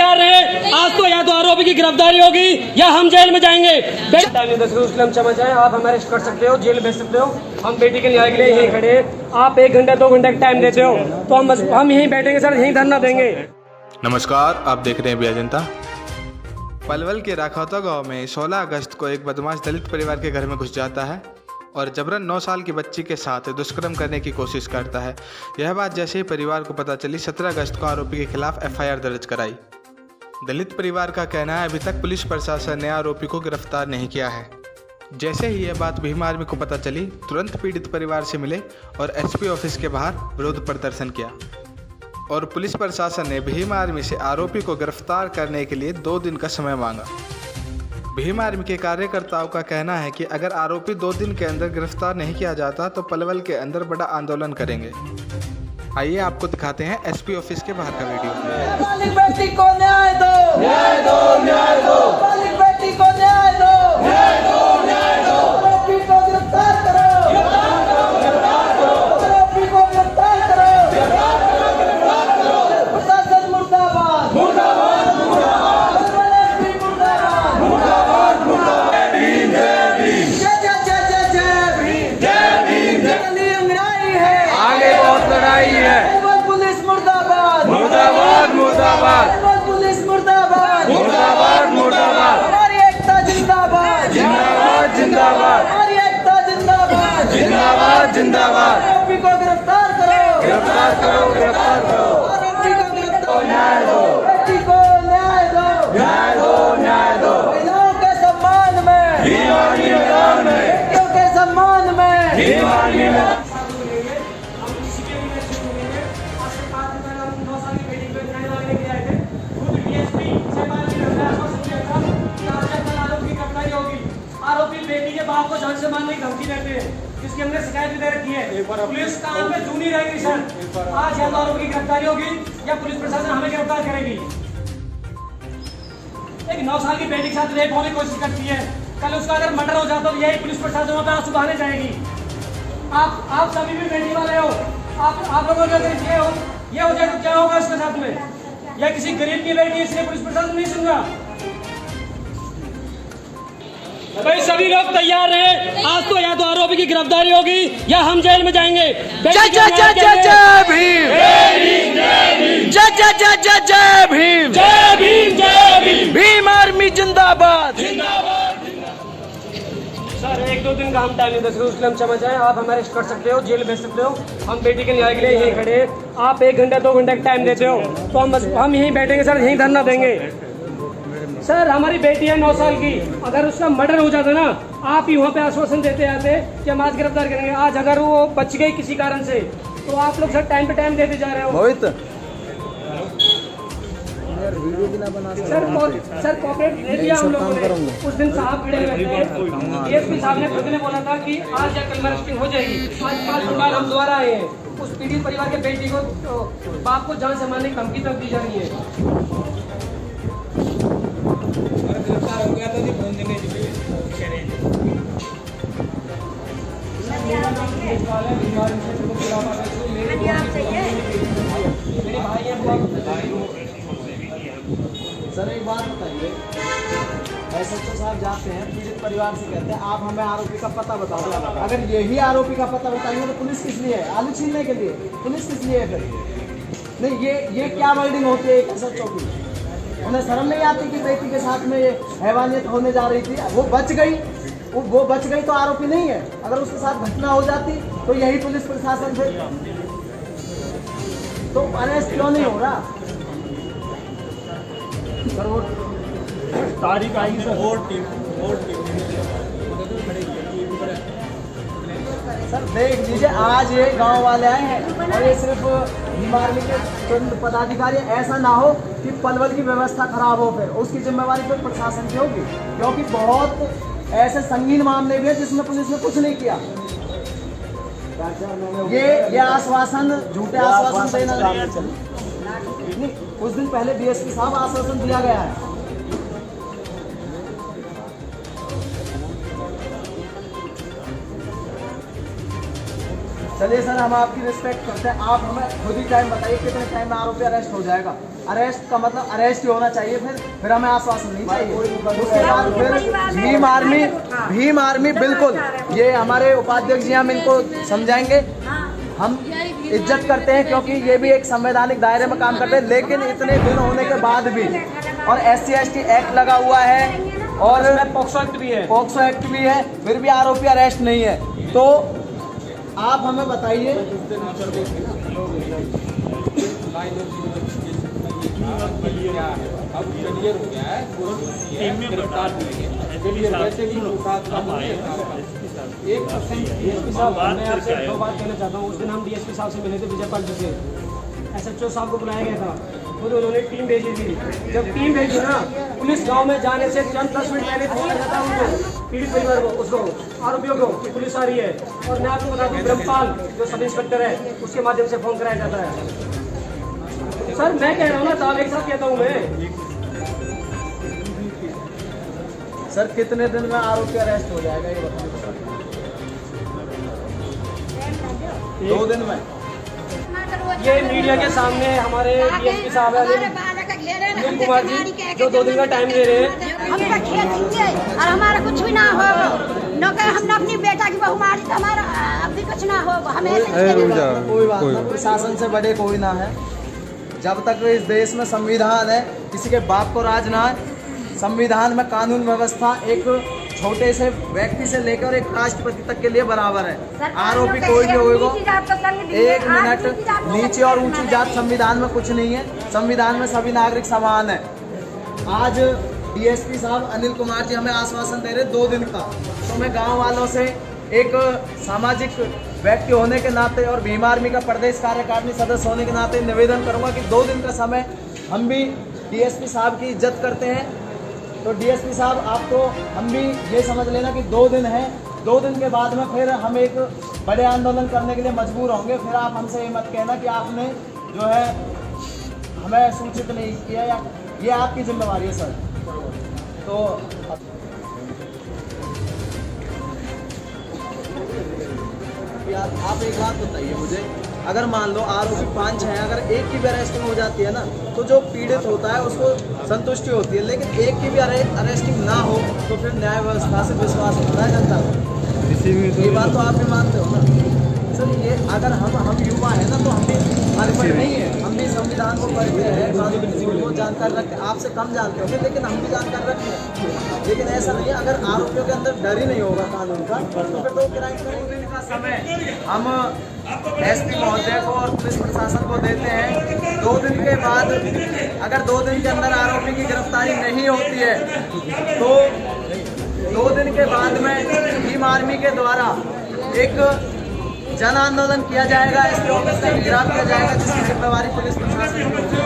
तैयार रहे। आज तो या तो आरोपी की गिरफ्तारी होगी या हम जेल में जाएंगे। समझ आए, आप हमें अरेस्ट कर सकते हो, जेल भेज सकते हो। हम बेटी के न्याय के लिए यहीं खड़े हैं। आप 1 घंटे 2 घंटे का टाइम देते हो तो हम यहीं बैठेंगे सर, यहीं धरना देंगे। नमस्कार, आप देख रहे हैं बिया जनता। पलवल के राखौता गांव में 16 अगस्त को एक बदमाश दलित परिवार के घर में घुस जाता है और जबरन 9 साल की बच्ची के साथ दुष्कर्म करने की कोशिश करता है। यह बात जैसे ही परिवार को पता चली, 17 अगस्त को आरोपी के खिलाफ FIR दर्ज कराई। दलित परिवार का कहना है अभी तक पुलिस प्रशासन ने आरोपी को गिरफ्तार नहीं किया है। जैसे ही यह बात भीम आर्मी को पता चली, तुरंत पीड़ित परिवार से मिले और SP ऑफिस के बाहर विरोध प्रदर्शन किया और पुलिस प्रशासन ने भीम आर्मी से आरोपी को गिरफ्तार करने के लिए 2 दिन का समय मांगा। भीम आर्मी के कार्यकर्ताओं का कहना है कि अगर आरोपी 2 दिन के अंदर गिरफ्तार नहीं किया जाता तो पलवल के अंदर बड़ा आंदोलन करेंगे। आइए आपको दिखाते हैं SP ऑफिस के बाहर का वीडियो। बालिग बेटी को न्याय दो, न्याय दो, न्याय दो। बालिग बेटी को न्याय दो, न्याय दो, न्याय दो। आरोपी को गिरफ्तार करो, गिरफ्तार करो, गिरफ्तार करो। आरोपी को गिरफ्तार करो, गिरफ्तार करो, गिरफ्तार करो। प्रशासन मुर्दाबाद, मुर्दाबाद, मुर्दाबाद। SP मुर्दाबाद, मुर्दाबाद, मुर्दाबाद। भीम, जय भीम, जय जय जय जय जय भीम, जय भीम। जंगली अंगड़ाई है, आगे बहुत लड़ाई है। पुलिस मुर्दाबाद, मुर्दाबाद, मुर्दाबाद। पुलिस मुर्दाबाद, मुर्दाबाद, मुर्दाबाद। हमारी एकता जिंदाबाद, जिंदाबाद, जिंदाबाद। हमारी एकता जिंदाबाद, जिंदाबाद, जिंदाबाद। आरोपी को गिरफ्तार करो, गिरफ्तार करो, गिरफ्तार करो। आरोपी को गिरफ्तार, न्याय दो, बेटी को न्याय दो, न्याय दो, न्याय दो। महिलाओं के सम्मान में, भीम आर्मी मैदान में। बेटियों के सम्मान में, भीम आर्मी में। आरोपी बेटी के बाप को जान से मारने की धमकी देते हैं, जिसकी हमने शिकायत भी दे रखी है। पुलिस काम में जूनी रहेगी सर। आज या तो आरोपी की गिरफ्तारी होगी या पुलिस प्रशासन हमें गिरफ्तार करेगी। एक 9 साल की बेटी के साथ रेप होने की कोशिश करती है, कल उसका अगर मर्डर हो जाता तो यही पुलिस प्रशासन वहाँ पे आंसू बहाने जाएगी। आप सभी भी बेटी वाले हो, आप लोगों का अगर ये हो जाए तो क्या होगा इसके साथ में? या किसी गरीब की बेटी, इसलिए पुलिस प्रशासन नहीं सुन रहा। भाई सभी लोग तैयार रहे। आज तो या तो आरोपी की गिरफ्तारी होगी या हम जेल में जाएंगे। जय जय जय जय जय भीम, जय जय जय जय जय भीम, जय भीम, जय भीम। भीम आर्मी जिंदाबाद। सर 1-2 दिन का हम टाइम नहीं दे सकते, उसके लिए हम समझ आए। आप हमें अरेस्ट कर सकते हो, जेल भेज सकते हो। हम बेटी के न्याय के लिए यहीं खड़े हैं। आप 1 घंटे 2 घंटे का टाइम देते हो तो हम यहीं बैठेंगे सर, यहीं धरना देंगे। सर हमारी बेटी है 9 साल की, अगर उसका मर्डर हो जाता ना, आप ही वहाँ पे आश्वासन देते आते कि हम आज गिरफ्तार करेंगे। आज अगर वो बच गई किसी कारण से तो आप लोग सर टाइम पे टाइम देते जा रहे हो। मोहित सर कॉपरेट दे दिया हम लोगों ने। उस दिन साहब खड़े हुए थे, DSP साहब ने खुद ने बोला था कि आज या कल में अरेस्टिंग हो जाएगी। आज 5 दिन बाद हम दोबारा आए हैं। उस पीड़ित परिवार के बेटी को बाप को जान से मारने की धमकी तक दी जा रही है। गिरफ्तार हो गया तो फोन देने सर एक बात बताइए, SHO साहब जाते हैं पीड़ित परिवार से, कहते हैं आप हमें आरोपी का पता बताओ। अगर यही आरोपी का पता बताएंगे तो पुलिस किस लिए है? आलू छीनने के लिए। पुलिस किस लिए है फिर? नहीं, ये क्या वर्डिंग होती है SHO की? उन्हें शर्म नहीं आती कि बेटी के साथ में ये हैवानियत होने जा रही थी? वो बच गई तो आरोपी नहीं है। अगर उसके साथ घटना हो जाती तो यही पुलिस प्रशासन से तो अरेस्ट क्यों नहीं हो रहा? सर वो तारीख आई सर, सर देख लीजिए, आज ये गांव वाले आए हैं और ये सिर्फ भीम आर्मी के चंद पदाधिकारी। ऐसा ना हो कि पलवल की व्यवस्था खराब हो, फिर उसकी जिम्मेवारी फिर प्रशासन की होगी, क्योंकि बहुत ऐसे संगीन मामले भी है जिसमें पुलिस ने कुछ नहीं किया। ये आश्वासन, झूठे आश्वासन देना नहीं। कुछ दिन पहले DSP साहब आश्वासन दिया गया है। चलिए सर, हम आपकी रिस्पेक्ट करते हैं। आप हमें खुद ही टाइम बताइए कितने टाइम में आरोपी अरेस्ट हो जाएगा। अरेस्ट का मतलब अरेस्ट ही होना चाहिए, फिर हमें आश्वासन नहीं चाहिए। उसके बाद फिर भीम आर्मी बिल्कुल, ये हमारे उपाध्यक्ष जी हम इनको समझाएंगे। हम इज्जत करते हैं क्योंकि ये भी एक संवैधानिक दायरे में काम करते हैं, लेकिन इतने दिन होने के बाद भी, और SC/ST एक्ट लगा हुआ है और पॉक्सो एक्ट भी है, फिर भी आरोपी अरेस्ट नहीं है। तो आप हमें बताइए, अब क्लियर हो गया है, गिरफ्तार मैं आपसे दो बात कहना चाहता हूँ। उस दिन हम DSP साहब से मिले थे, विजयपाल जी से, SHO साहब को बुलाया गया था, खुद उन्होंने टीम भेजी थी। जब टीम भेजी ना, पुलिस गांव में जाने से चंद 10 मिनट पहले फोन लगा था उनको, पीड़ित परिवार को, उसको आरोपियों को कि पुलिस आ रही है। और मैं आपको बता दूँ, ब्रह्मपाल जो सब इंस्पेक्टर है, उसके माध्यम से फोन कराया जाता है। सर मैं कह रहा हूँ ना, साहब एक साथ कहता हूँ मैं। सर कितने दिन में आरोपी अरेस्ट हो जाएगा ये बताइए। 2 दिन में। ये मीडिया के सामने हमारे DSP साहब है अनिल कुमार जी, जो 2 दिन का टाइम दे रहे हैं। हम रखिए दीजिए और हमारा कुछ भी ना हो, न कहे हमने अपनी बेटा की बहू मारी तो हमारा अभी कुछ ना हो, हमें कोई बात नहीं, प्रशासन से बड़े कोई ना है। जब तक इस देश में संविधान है, किसी के बाप को राज ना है। संविधान में कानून व्यवस्था एक छोटे से व्यक्ति से लेकर एक राष्ट्रपति तक के लिए बराबर है। आरोपी कोई भी होगा, 1 मिनट, नीचे और ऊंची जात संविधान में कुछ नहीं है। संविधान में सभी नागरिक समान है। आज DSP साहब अनिल कुमार जी हमें आश्वासन दे रहे 2 दिन का, तो मैं गाँव वालों से एक सामाजिक व्यक्ति होने के नाते और भीम आर्मी का प्रदेश कार्यकारिणी सदस्य होने के नाते निवेदन करूंगा कि 2 दिन का समय हम भी DSP साहब की इज्जत करते हैं। तो DSP साहब, आप तो हम भी ये समझ लेना कि 2 दिन है, 2 दिन के बाद में फिर हम एक बड़े आंदोलन करने के लिए मजबूर होंगे। फिर आप हमसे ये मत कहना कि आपने जो है हमें सूचित नहीं किया, या ये आपकी जिम्मेवारी है सर। तो आप एक बात बताइए मुझे, अगर मान लो आरोपी 5-6 हैं, अगर एक की भी अरेस्टिंग हो जाती है ना, तो जो पीड़ित होता है उसको संतुष्टि होती है, लेकिन एक की भी अरेस्टिंग ना हो तो फिर न्याय व्यवस्था से विश्वास होता है जनता को। ये बात तो आप भी मानते हो ना सर। ये अगर हम युवा है ना, तो हम भी हमारे पर नहीं है, हम भी संविधान को पढ़ते हैं, कानून को जानकार रखते हैं। आपसे कम जानते होंगे, लेकिन हम भी जानकार रखते हैं। लेकिन ऐसा नहीं है, अगर आरोपियों के अंदर डर ही नहीं होगा कानून का, तो फिर 2 दिन का समय हम SP महोदय को और पुलिस प्रशासन को देते हैं। 2 दिन के बाद अगर 2 दिन के अंदर आरोपी की गिरफ्तारी नहीं होती है, तो 2 दिन के बाद में भीम आर्मी के द्वारा एक जन आंदोलन किया जाएगा, SP ऑफिस का घेराव किया जाएगा, जिसकी जिम्मेवारी पुलिस प्रशासन को